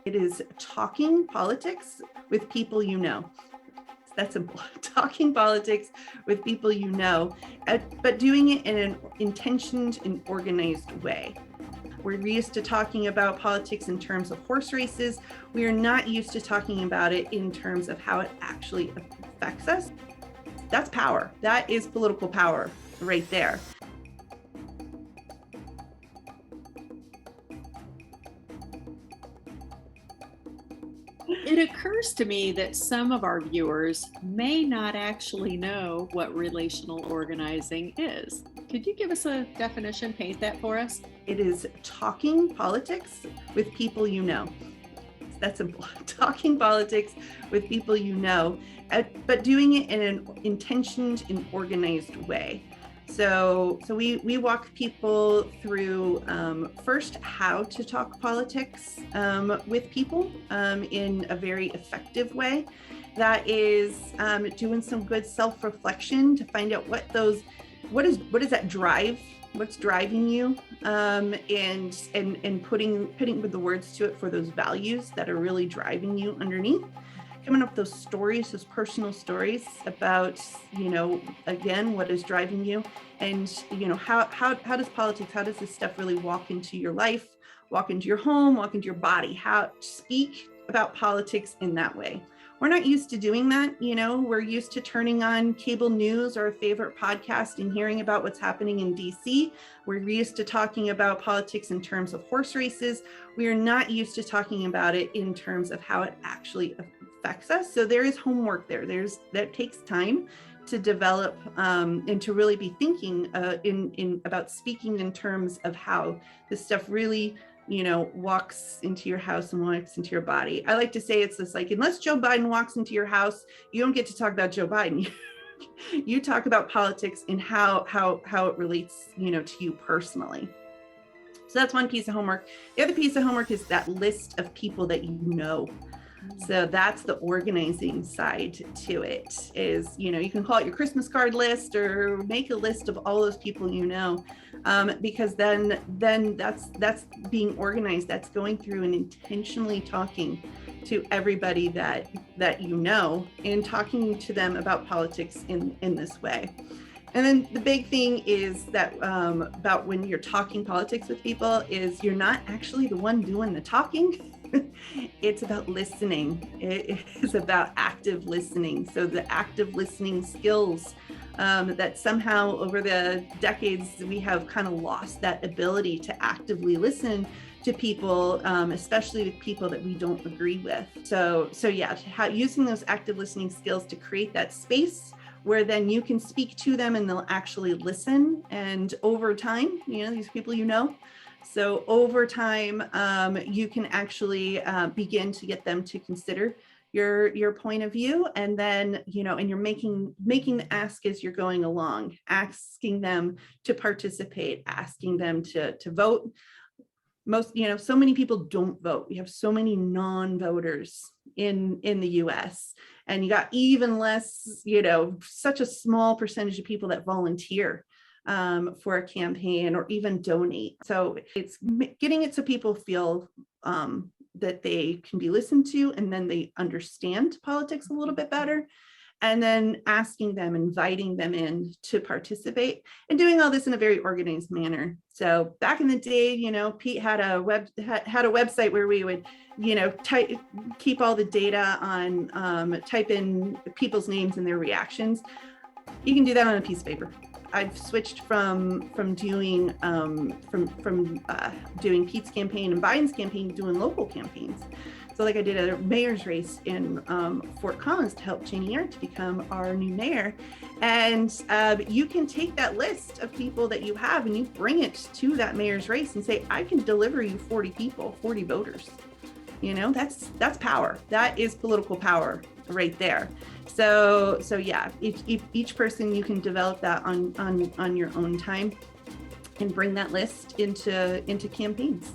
It is talking politics with people you know. It's that simple. Talking politics with people you know, but doing it in an intentioned and organized way. We're used to talking about politics in terms of horse races. We are not used to talking about it in terms of how it actually affects us. That's power. That is political power right there. It occurs to me that some of our viewers may not actually know what relational organizing is. Could you give us a definition, paint that for us? It is talking politics with people you know. It's that simple. Talking politics with people you know, but doing it in an intentioned and organized way. So we walk people through first how to talk politics with people in a very effective way. That is doing some good self-reflection to find out what is that drive, what's driving you, and putting with the words to it for those values that are really driving you underneath. Coming up with those stories, those personal stories about, again, what is driving you, and how does politics, how does this stuff really walk into your life, walk into your home, walk into your body, how to speak about politics in that way. We're not used to doing that. We're used to turning on cable news or a favorite podcast and hearing about what's happening in DC. We're used to talking about politics in terms of horse races. We are not used to talking about it in terms of how it actually affects us. So there is homework there. That takes time to develop and to really be thinking about speaking in terms of how this stuff really walks into your house and walks into your body. I like to say it's this, like, unless Joe Biden walks into your house, you don't get to talk about Joe Biden. You talk about politics and how it relates, to you personally. So that's one piece of homework. The other piece of homework is that list of people that you know. So that's the organizing side to it. Is, you can call it your Christmas card list or make a list of all those people because then that's being organized. That's going through and intentionally talking to everybody that and talking to them about politics in this way. And then the big thing is that about when you're talking politics with people is you're not actually the one doing the talking. It's about listening. It is about active listening. So the active listening skills that somehow over the decades we have kind of lost that ability to actively listen to people, especially with people that we don't agree with. So yeah, using those active listening skills to create that space where then you can speak to them and they'll actually listen. And over time, these people so over time, you can actually begin to get them to consider your point of view, and then and you're making the ask as you're going along, asking them to participate, asking them to vote. Most so many people don't vote. We have so many non-voters in the US, and you got even less, such a small percentage of people that volunteer for a campaign or even donate. So it's getting it so people feel that they can be listened to, and then they understand politics a little bit better, and then asking them, inviting them in to participate, and doing all this in a very organized manner. So back in the day, Pete had a website where we would, keep all the data on, type in people's names and their reactions. You can do that on a piece of paper. I've switched from doing doing Pete's campaign and Biden's campaign to doing local campaigns. So like I did a mayor's race in Fort Collins to help Janie Arndt to become our new mayor. And you can take that list of people that you have and you bring it to that mayor's race and say, I can deliver you 40 people, 40 voters. That's power. That is political power right there. So yeah, each person, you can develop that on your own time and bring that list into campaigns.